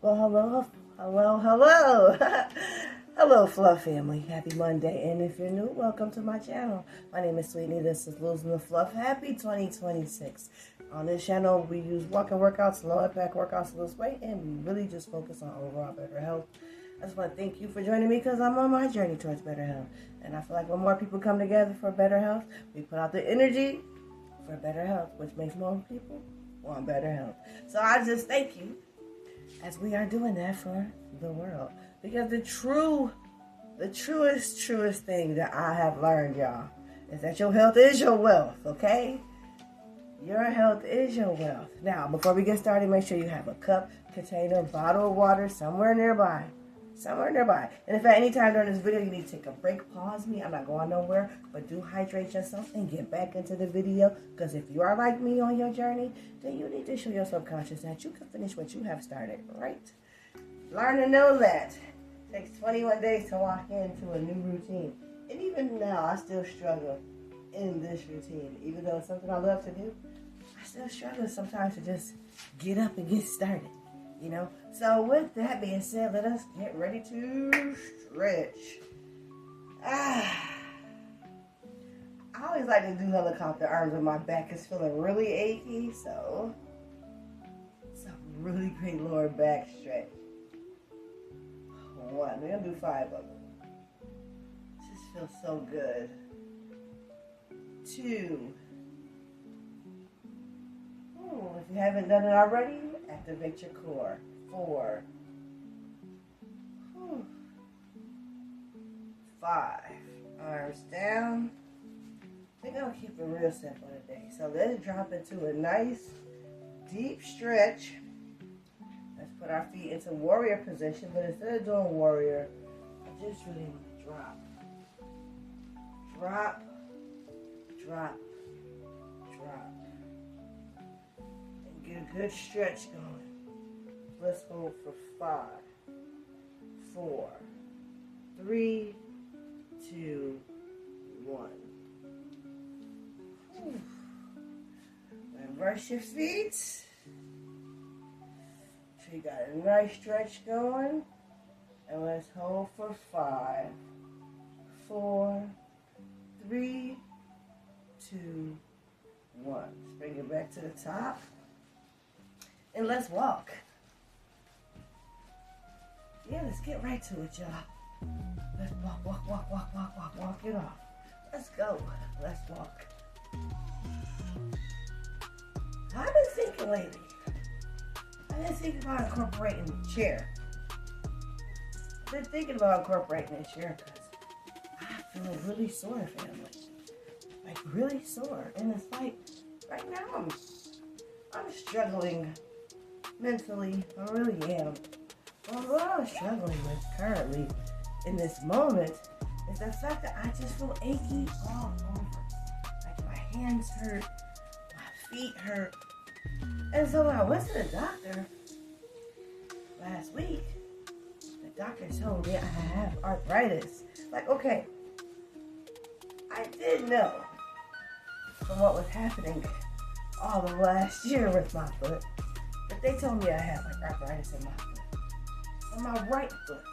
Well, hello. Hello, Fluff family. Happy Monday. And if you're new, welcome to my channel. My name is Sweetney. This is Losing the Fluff. Happy 2026. On this channel, we use walking workouts, low impact workouts to lose weight, and we really just focus on overall better health. I just want to thank you for joining me because I'm on my journey towards better health. And I feel like when more people come together for better health, we put out the energy for better health, which makes more people want better health. So I just thank you as we are doing that for the world. Because the truest thing that I have learned, y'all, is that your health is your wealth, okay? Your health is your wealth. Now, before we get started, make sure you have a cup, container, bottle of water somewhere nearby. And if at any time during this video you need to take a break, pause me. I'm not going nowhere, but do hydrate yourself and get back into the video. Because if you are like me on your journey, then you need to show your subconscious that you can finish what you have started, right? Learn to know that. It takes 21 days to walk into a new routine. And even now, I still struggle in this routine. Even though it's something I love to do, I still struggle sometimes to just get up and get started. You know, so with that being said, let us get ready to stretch. I always like to do helicopter arms when my back is feeling really achy, so some really great lower back stretch. 1, we're gonna do 5 of them. This feels so good. 2. If you haven't done it already, activate your core. 4. 5. Arms down. We're going to keep it real simple today. So let's drop into a nice deep stretch. Let's put our feet into warrior position. But instead of doing warrior, I just really want to drop. Drop. Drop. Drop. And get a good stretch going. Let's hold for 5, 4, 3, 2, 1. Reverse your feet. So you got a nice stretch going. And let's hold for 5, 4, 3, 2, 1. Let's bring it back to the top. And let's walk. Yeah, let's get right to it, y'all. Let's walk it off. Let's go. Let's walk. I've been thinking lately. I've been thinking about incorporating the chair. I've been thinking about incorporating the chair because I'm feeling really sore, family. Like really sore. And it's like, right now I'm struggling mentally. I really am. Well, what I'm struggling with currently in this moment is the fact that I just feel achy all over. Like my hands hurt, my feet hurt. And so when I went to the doctor last week, the doctor told me I have arthritis. Like, okay, I did know from what was happening all the last year with my foot, but they told me I have like arthritis in my foot. On my right foot.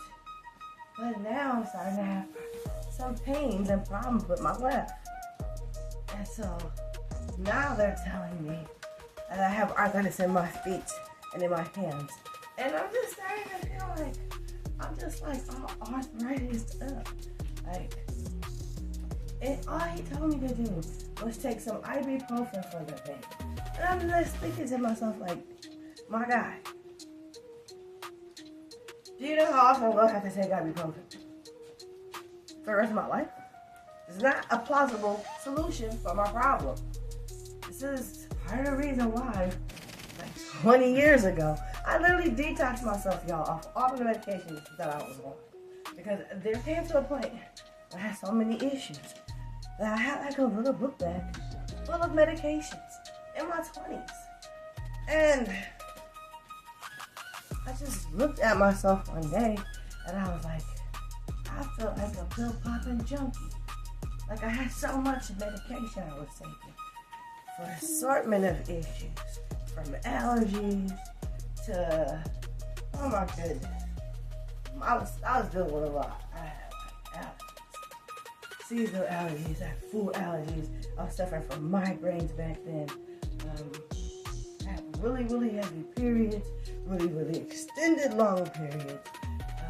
But now I'm starting to have some pains and problems with my left. And so now they're telling me that I have arthritis in my feet and in my hands. And I'm just starting to feel like I'm just like all arthritis up. Like, and all he told me to do was take some ibuprofen for the pain. And I'm just thinking to myself like, my guy, do you know how often I'm going to have to take ibuprofen for the rest of my life? It's not a plausible solution for my problem. This is part of the reason why, like 20 years ago, I literally detoxed myself, y'all, off all of the medications that I was on. Because there came to a point where I had so many issues that I had like a little book bag full of medications in my 20s. And I just looked at myself one day and I was like, I felt like a pill popping junkie. Like I had so much medication I was taking for an assortment of issues, from allergies to Oh my goodness. I was dealing with a lot. I had like allergies, seasonal allergies, I had food allergies. I was suffering from migraines back then. I had really heavy periods, really extended long periods.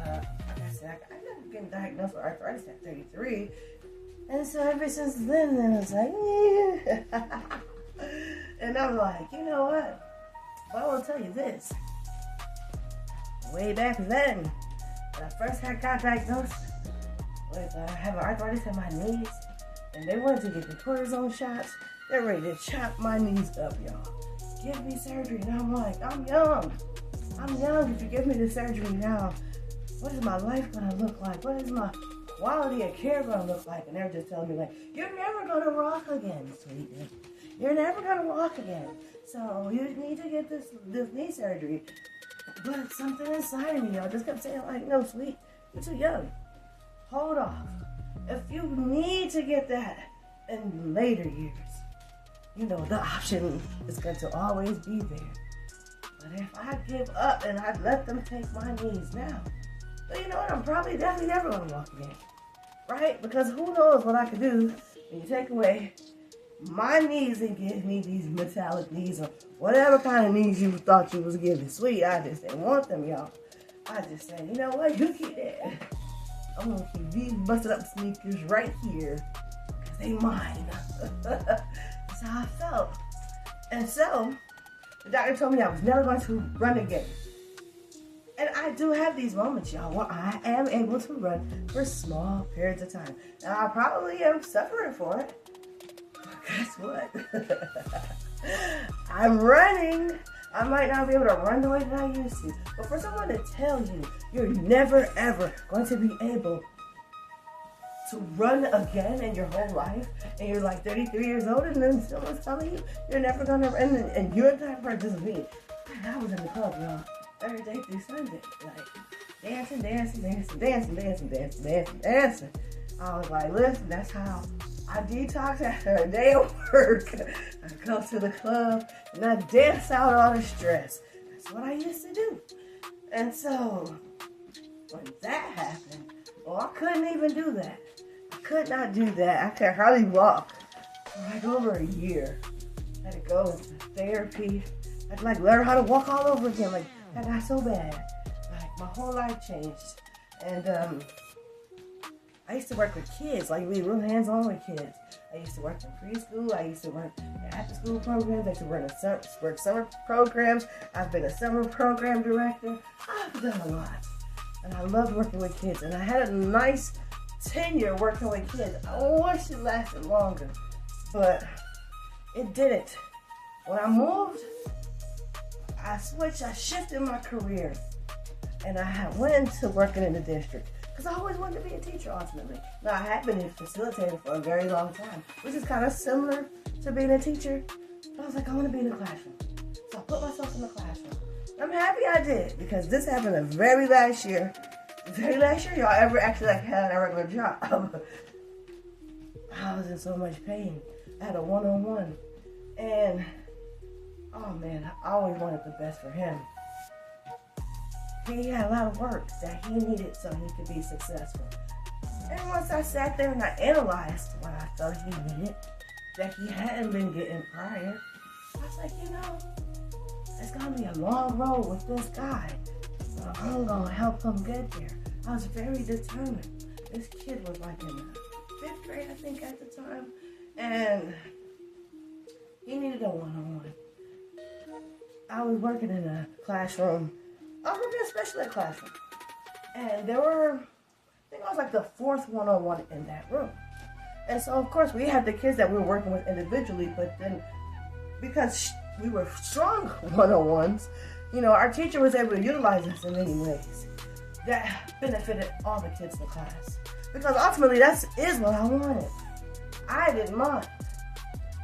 Like I said, I got getting diagnosed with arthritis at 33. And so ever since then, I was like, yeah. And I'm like, you know what? But I will tell you this. Way back then, when I first got diagnosed with having arthritis in my knees, and they wanted to get the cortisone shots, they're ready to chop my knees up, y'all. Give me surgery. And I'm like, I'm young. If you give me the surgery now, what is my life going to look like? What is my quality of care going to look like? And they're just telling me, like, you're never going to walk again, sweetie. You're never going to walk again. So you need to get this knee surgery. But something inside of me, y'all, just kept saying, like, no, sweet, you're too young. Hold off. If you need to get that in later years, you know, the option is going to always be there. But if I give up and I let them take my knees now, well, you know what, I'm probably definitely never going to walk again. Right? Because who knows what I could do when you take away my knees and give me these metallic knees or whatever kind of knees you thought you was giving. Sweet, I just didn't want them, y'all. I just said, you know what, you keep that. I'm going to keep these busted up sneakers right here because they mine. That's how I felt. And so, the doctor told me I was never going to run again. And I do have these moments, y'all, where I am able to run for small periods of time. Now, I probably am suffering for it. Guess what? I'm running. I might not be able to run the way that I used to. But for someone to tell you you're never ever going to be able to run again in your whole life, and you're like 33 years old, and then someone's telling you you're never going to run, and you're the type of person, me. I was in the club, y'all, every day through Sunday, like dancing. I was like, listen, that's how I detox after a day of work. I go to the club and I dance out all the stress. That's what I used to do. And so, when that happened, well, I couldn't even do that. I could not do that. I could hardly walk for like over a year. I had to go into therapy. I had to like learn how to walk all over again. Like, that got so bad. Like, my whole life changed. And, I used to work with kids, like be real hands-on with kids. I used to work in preschool. I used to work in after-school programs. I used to work summer programs. I've been a summer program director. I've done a lot. And I loved working with kids. And I had a nice tenure working with kids. I wish it lasted longer, but it didn't. When I moved, I shifted my career. And I went into working in the district. Because I always wanted to be a teacher, ultimately. Now, I have been a facilitator for a very long time, which is kind of similar to being a teacher. But I was like, I want to be in the classroom. So I put myself in the classroom. I'm happy I did, because this happened the very last year. The very last year y'all ever actually like had a regular job. I was in so much pain. I had a one-on-one. And, oh man, I always wanted the best for him. He had a lot of work that he needed so he could be successful. And once I sat there and I analyzed what I thought he needed, that he hadn't been getting prior, I was like, you know, it's going to be a long road with this guy. But I'm going to help him get there. I was very determined. This kid was like in the 5th grade, I think, at the time. And he needed a one-on-one. I was working in a classroom. I was working in a special ed classroom. And there were, I think I was like the 4th one-on-one in that room. And so, of course, we had the kids that we were working with individually, but then because we were strong one-on-ones, you know, our teacher was able to utilize us in many ways. That benefited all the kids in the class. Because ultimately, that is what I wanted. I didn't mind.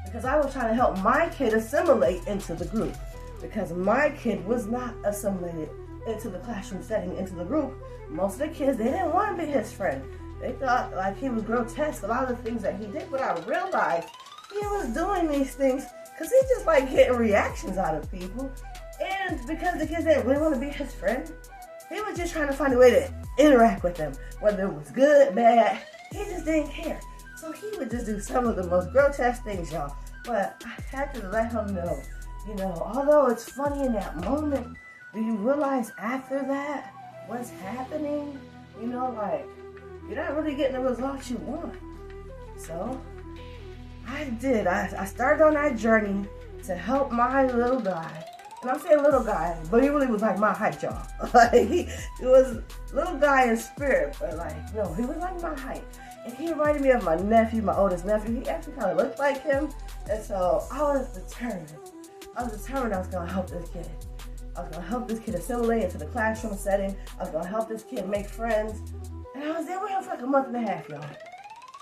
Because I was trying to help my kid assimilate into the group. Because my kid was not assimilated into the classroom setting, into the group. Most of the kids, they didn't want to be his friend. They thought like he was grotesque, a lot of the things that he did. But I realized he was doing these things because he just like getting reactions out of people. And because the kids didn't really want to be his friend, He was just trying to find a way to interact with them, whether it was good, bad. He just didn't care. So he would just do some of the most grotesque things, y'all. But I had to let him know, you know, although it's funny in that moment, do you realize after that what's happening? You know, like, you're not really getting the results you want. So I did. I started on that journey to help my little guy. And I'm saying little guy, but he really was like my height, y'all. Like, he was little guy in spirit, but like, no, he was like my height. And he reminded me of my nephew, my oldest nephew. He actually kind of looked like him. And so I was determined. I was going to help this kid. I was going to help this kid assimilate into the classroom setting. I was going to help this kid make friends. And I was there with him for like a month and a half, y'all.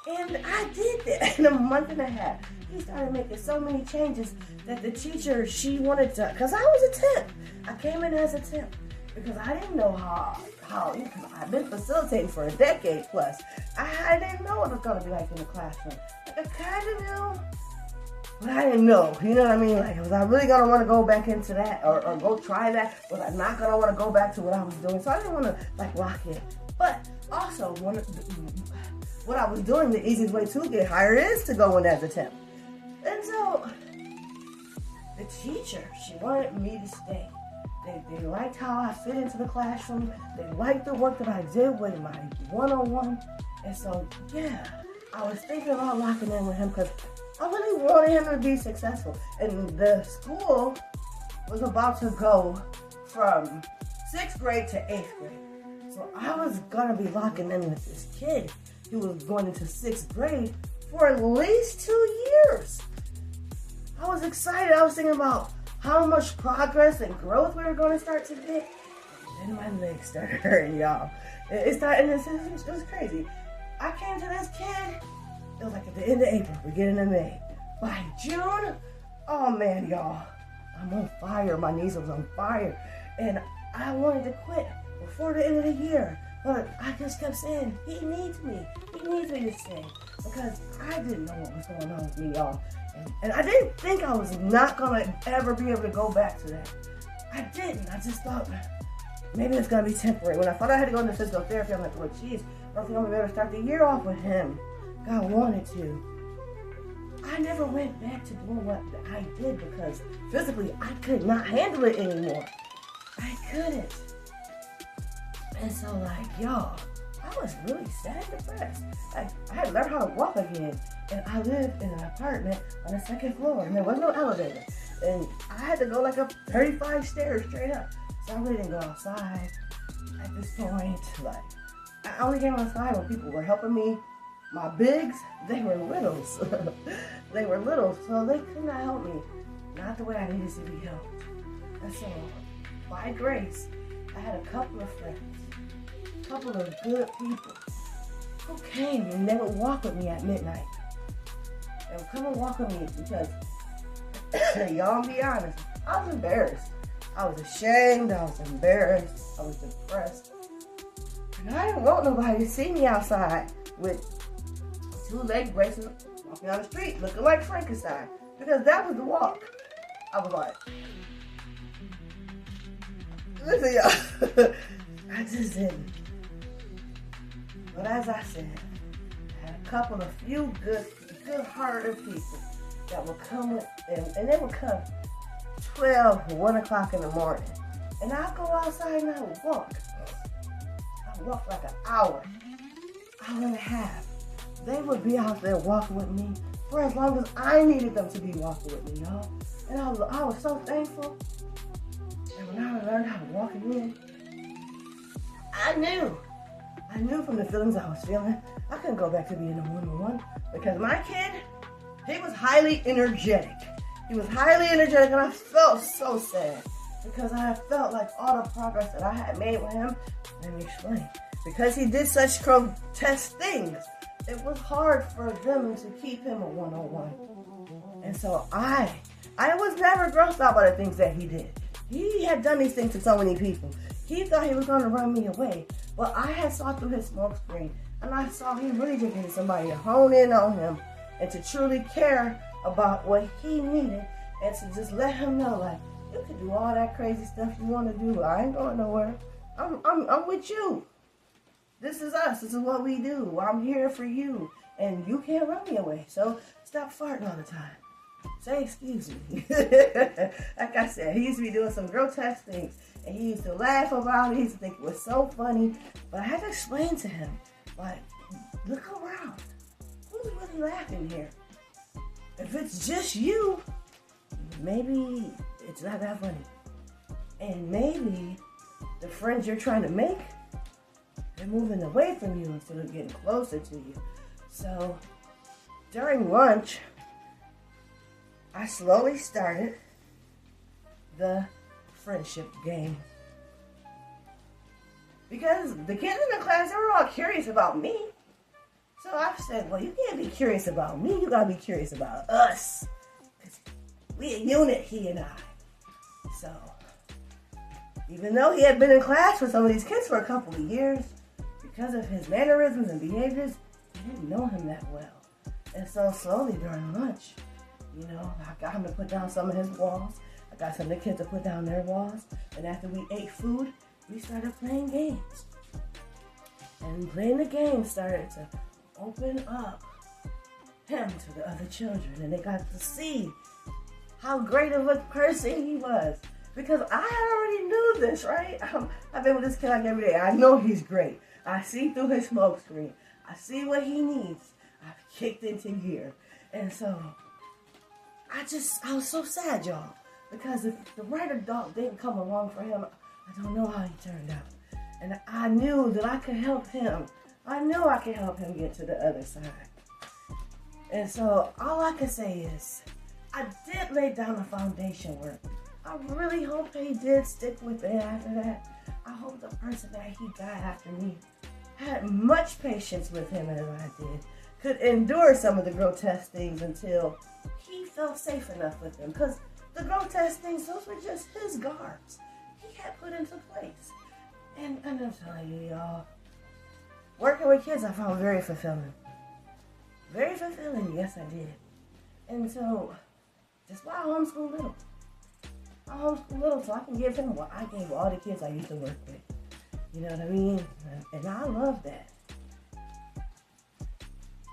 And I did that in a month and a half. He started making so many changes that the teacher, she wanted to, because I was a temp. I came in as a temp because I didn't know how I've been facilitating for a decade plus. I didn't know what it was going to be like in the classroom. Like, I kind of knew, but I didn't know. You know what I mean? Like, was I really going to want to go back into that or go try that? Was I not going to want to go back to what I was doing? So I didn't want to, like, lock in. But also, what I was doing, the easiest way to get hired is to go in as a temp. And so, the teacher, she wanted me to stay. They liked how I fit into the classroom. They liked the work that I did with my one-on-one. And so, yeah, I was thinking about locking in with him because I really wanted him to be successful. And the school was about to go from 6th grade to 8th grade. So I was going to be locking in with this kid who was going into 6th grade for at least 2 years. I was excited. I was thinking about how much progress and growth we were going to start to get. And then my legs started hurting, y'all. It was crazy. I came to this kid, it was like at the end of April, we're getting to May. By June, oh man, y'all, I'm on fire. My knees was on fire. And I wanted to quit before the end of the year. But I just kept saying, he needs me. He needs me to stay. Because I didn't know what was going on with me, y'all. And I didn't think I was not going to ever be able to go back to that. I didn't. I just thought, maybe it's going to be temporary. When I thought I had to go into physical therapy, I'm like, well, geez, I think I'm going to be able to start the year off with him. God wanted to. I never went back to doing what I did because physically I could not handle it anymore. I couldn't. And so, like, y'all, I was really sad and depressed. Like, I had to learn how to walk again. And I lived in an apartment on the 2nd floor, and there was no elevator. And I had to go like up 35 stairs straight up. So I really didn't go outside at this point. Like, I only came outside when people were helping me. My bigs, they were littles. They were little, so they could not help me. Not the way I needed to be helped. And so, by grace, I had a couple of friends. Couple of good people who came and they would walk with me at midnight. They would come and walk with me because, y'all be honest, I was embarrassed. I was ashamed, I was embarrassed, I was depressed. And I didn't want nobody to see me outside with 2 leg braces walking down the street looking like Frankenstein. Because that was the walk. I was like, listen y'all, I just didn't. But as I said, I had a couple of few good-hearted people that would come with, and they would come 12, 1 o'clock in the morning. And I'd go outside and I would walk. I would walk like an hour and a half. They would be out there walking with me for as long as I needed them to be walking with me, y'all. And I was so thankful. And when I learned how to walk again, I knew from the feelings I was feeling, I couldn't go back to being a one-on-one because my kid, he was highly energetic. He was highly energetic and I felt so sad because I felt like all the progress that I had made with him, let me explain, because he did such grotesque things, it was hard for them to keep him a one-on-one. And so I was never grossed out by the things that he did. He had done these things to so many people. He thought he was going to run me away. But I had saw through his smoke screen, and I saw he really just needed somebody to hone in on him and to truly care about what he needed and to just let him know, like, you can do all that crazy stuff you want to do. I ain't going nowhere. I'm with you. This is us. This is what we do. I'm here for you. And you can't run me away. So stop farting all the time. Say excuse me. Like I said, he used to be doing some grotesque things. And he used to laugh about it. He used to think it was so funny. But I had to explain to him, like, look around. Who's really laughing here? If it's just you, maybe it's not that funny. And maybe the friends you're trying to make, they're moving away from you instead of getting closer to you. So during lunch, I slowly started the friendship game. Because the kids in the class, they were all curious about me. So I said, well, you can't be curious about me. You got to be curious about us. Because we a unit, he and I. So even though he had been in class with some of these kids for a couple of years, because of his mannerisms and behaviors, I didn't know him that well. And so slowly during lunch, you know, I got him to put down some of his walls. I got some of the kids to put down their walls. And after we ate food, we started playing games. And playing the game started to open up him to the other children. And they got to see how great of a person he was. Because I already knew this, right? I've been with this kid like every day. I know he's great. I see through his smoke screen. I see what he needs. I've kicked into gear. And so, I was so sad, y'all. Because if the right adult didn't come along for him, I don't know how he turned out. And I knew that I could help him. I knew I could help him get to the other side. And so, all I can say is, I did lay down the foundation work. I really hope he did stick with it after that. I hope the person that he got after me had much patience with him as I did. Could endure some of the grotesque things until he felt safe enough with them. Because the grotesque things, those were just his guards he had put into place. And I'm telling you, y'all, working with kids I found very fulfilling. Very fulfilling, yes I did. And so, that's why I homeschool little. I homeschool little so I can give him what I gave all the kids I used to work with. You know what I mean? And I love that.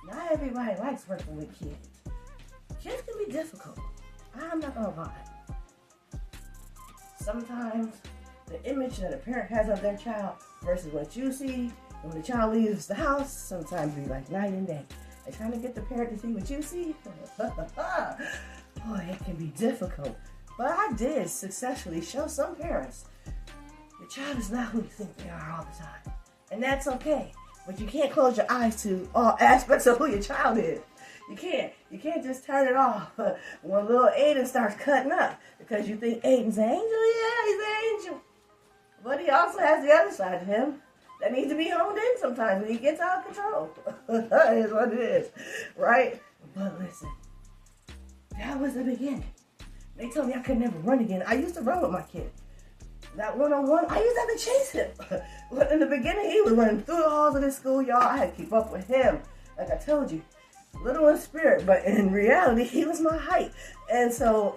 Not everybody likes working with kids. Kids can be difficult. I'm not gonna lie. Sometimes the image that a parent has of their child versus what you see when the child leaves the house sometimes be like night and day. And trying to get the parent to see what you see, boy, it can be difficult. But I did successfully show some parents your child is not who you think they are all the time. And that's okay. But you can't close your eyes to all aspects of who your child is. You can't. You can't just turn it off when little Aiden starts cutting up because you think Aiden's an angel. Yeah, he's an angel. But he also has the other side of him that needs to be honed in sometimes when he gets out of control. That is what it is, right? But listen, that was the beginning. They told me I could never run again. I used to run with my kid. That one-on-one, I used to have to chase him. In the beginning, he was running through the halls of this school, y'all. I had to keep up with him. Like I told you, little in spirit, but in reality, he was my height. And so,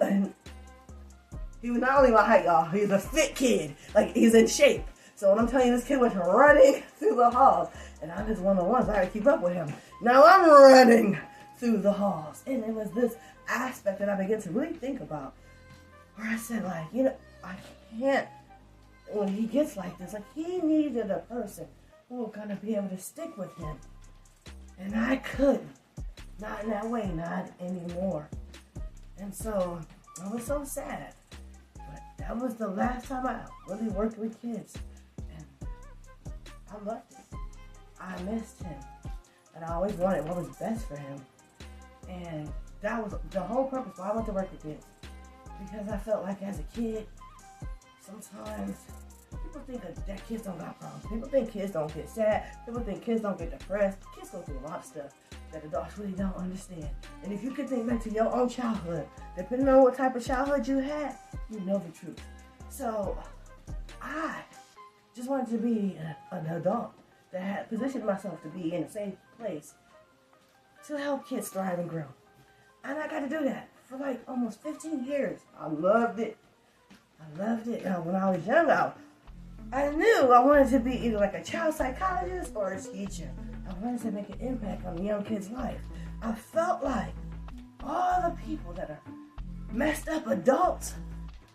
he was not only my height, y'all. He was a fit kid. Like, he's in shape. So when I'm telling you, this kid was running through the halls. And I just one-on-one, so I had to keep up with him. Now I'm running through the halls. And it was this aspect that I began to really think about. Where I said, like, you know, I can't, when he gets like this, like, he needed a person who was going to be able to stick with him. And I couldn't. Not in that way, not anymore. And so, I was so sad. But that was the last time I really worked with kids. And I loved it. I missed him. And I always wanted what was best for him. And that was the whole purpose why I went to work with kids. Because I felt like as a kid, sometimes people think that kids don't got problems. People think kids don't get sad. People think kids don't get depressed. Kids go through a lot of stuff that adults really don't understand. And if you could think back to your own childhood, depending on what type of childhood you had, you know the truth. So I just wanted to be an adult that had positioned myself to be in a safe place to help kids thrive and grow. And I got to do that for like almost 15 years. I loved it. I loved it. When I was young, I knew I wanted to be either like a child psychologist or a teacher. I wanted to make an impact on the young kid's life. I felt like all the people that are messed up adults,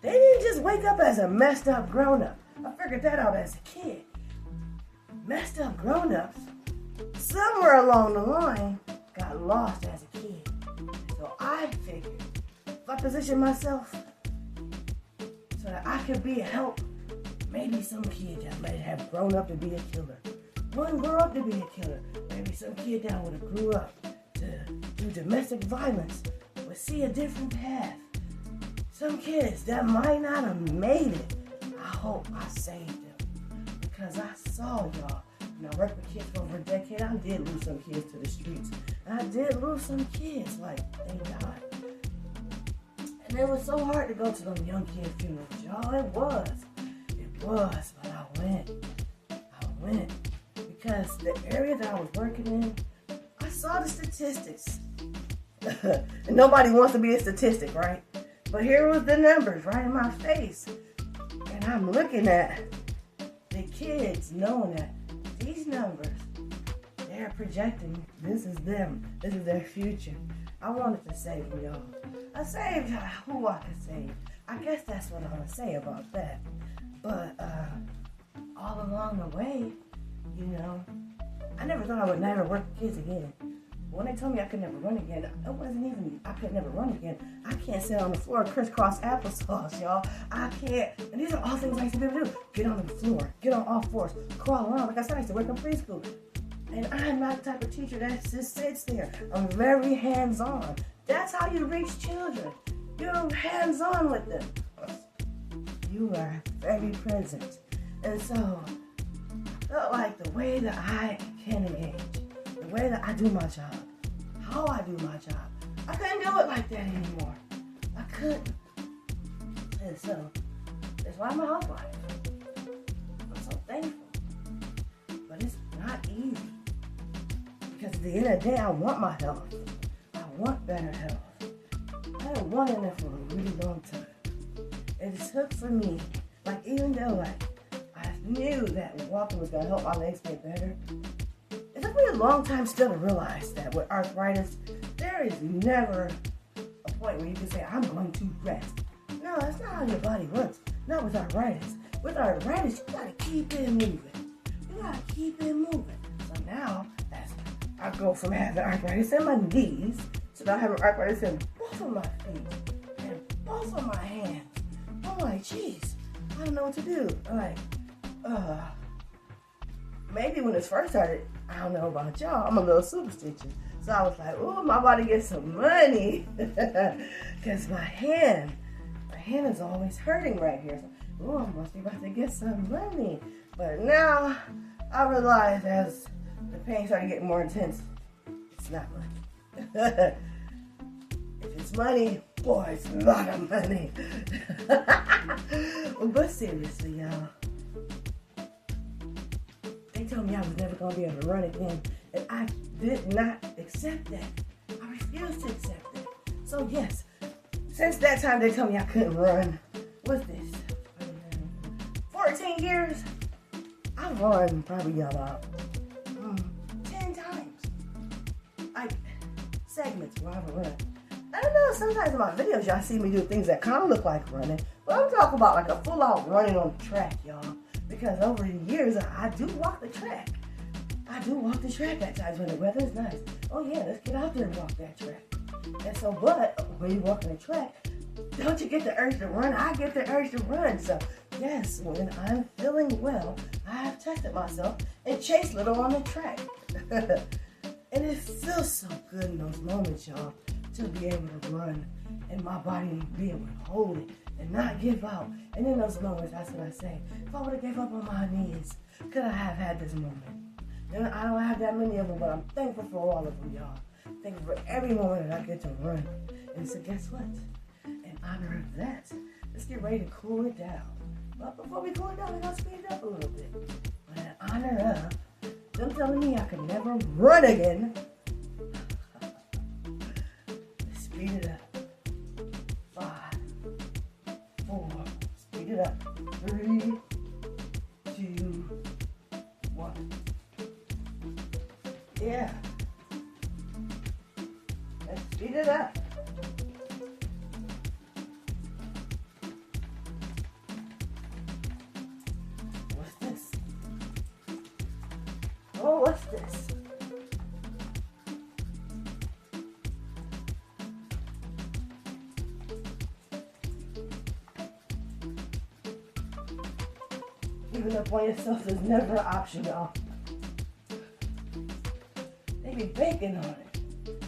they didn't just wake up as a messed up grown-up. I figured that out as a kid. Messed up grown-ups, somewhere along the line, got lost as a kid. So I figured, if I position myself so that I could be a help, maybe some kid that might have grown up to be a killer wouldn't grow up to be a killer. Maybe some kid that would have grew up to do domestic violence would see a different path. Some kids that might not have made it, I hope I saved them. Because I saw y'all. When I worked with kids for over a decade, I did lose some kids to the streets. And I did lose some kids, like, they died. And it was so hard to go to them young kid funerals, y'all. It was, but I went. Because the area that I was working in, I saw the statistics. And nobody wants to be a statistic, right? But here was the numbers right in my face. And I'm looking at the kids knowing that these numbers, they're projecting, this is them. This is their future. I wanted to save them, y'all. I saved who I could save. I guess that's what I'm going to say about that. But all along the way, you know, I never thought I would never work with kids again. When they told me I could never run again, it wasn't even, I could never run again. I can't sit on the floor and crisscross applesauce, y'all. I can't. And these are all things I used to be able to do. Get on the floor, get on all fours, crawl around. Like I said, I used to work in preschool. And I'm not the type of teacher that just sits there. I'm very hands-on. That's how you reach children. You're hands-on with them. You are very present. And so, I felt like the way that I can engage, the way that I do my job, how I do my job, I couldn't do it like that anymore. I couldn't. And so, that's why I'm a housewife. I'm so thankful. But it's not easy. Because at the end of the day, I want my health. I want better health. I haven't wanted it for a really long time. It took for me, like even though like I knew that walking was gonna help my legs get better, it took me a long time still to realize that with arthritis, there is never a point where you can say, I'm going to rest. No, that's not how your body works. Not with arthritis. With arthritis, you gotta keep it moving. You gotta keep it moving. So now, as I go from having arthritis in my knees to now having arthritis in both of my feet and both of my hands. I'm like, geez, I don't know what to do. I'm like, maybe when this first started, I don't know about y'all, I'm a little superstitious. So I was like, oh, my body gets some money. Because my hand is always hurting right here. So, oh, I must be about to get some money. But now I realize as the pain started getting more intense, it's not money. If it's money, boy, it's a lot of money. But seriously, y'all, they told me I was never going to be able to run again, and I did not accept that. I refused to accept that. So yes, since that time they told me I couldn't run. What's this? 14 years? I've run probably about 10 times. Like segments where I've run. I don't know, sometimes in my videos y'all see me do things that kind of look like running, but I'm talking about like a full out running on the track, y'all. Because over the years, I do walk the track. I do walk the track at times when the weather's nice. Oh yeah, let's get out there and walk that track. And so, but when you walk on the track, don't you get the urge to run? I get the urge to run. So yes, when I'm feeling well, I have tested myself and chased little on the track. And it feels so good in those moments, y'all, to be able to run and my body be able to hold it and not give up. And in those moments, that's what I say. If I would have gave up on my knees, could I have had this moment? And I don't have that many of them, but I'm thankful for all of them, y'all. Thankful for every moment that I get to run. And so guess what? In honor of that, let's get ready to cool it down. But before we cool it down, we're going to speed it up a little bit. But in honor of them telling me I could never run again, let's speed it up. 5, 4, speed it up. 3, Yeah. Let's speed it up. What's this? Oh, what's this? Giving up on yourself is never an option, y'all. They be banking on it.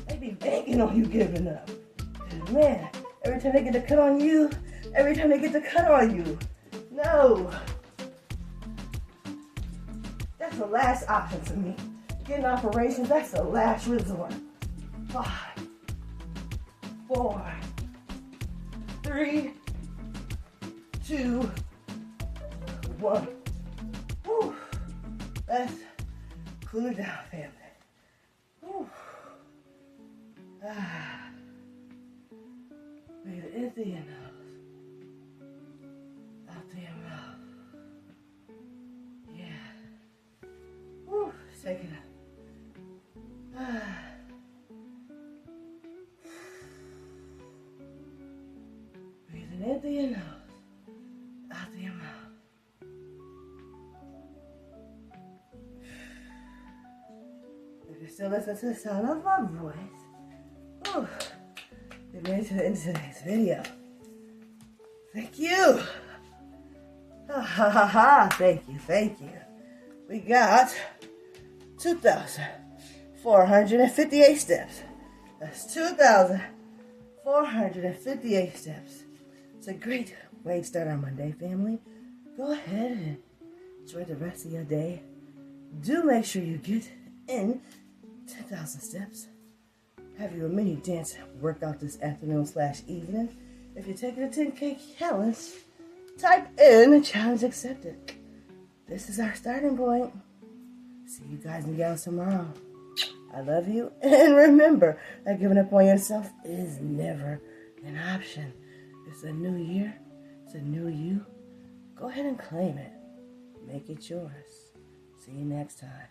They be banking on you giving up. And man, every time they get to cut on you, no. That's the last option for me. Getting operations, that's the last resort. 5, 4, 3, 2, 1. Whew. Let's cool it down, family. Whew. Breathe in through your nose, out through your mouth. Yeah. Whew. Take it up. Breathing in through your nose, out through your mouth. If you're still listening to the sound of my voice, get ready to end today's video. Thank you. Thank you. We got 2,458 steps. That's 2,458 steps. It's a great way to start our Monday, family. Go ahead and enjoy the rest of your day. Do make sure you get in 10,000 steps. Have you a mini dance workout this afternoon/evening. If you're taking a 10K challenge, type in challenge accepted. This is our starting point. See you guys and gals tomorrow. I love you. And remember that giving up on yourself is never an option. It's a new year. It's a new you. Go ahead and claim it. Make it yours. See you next time.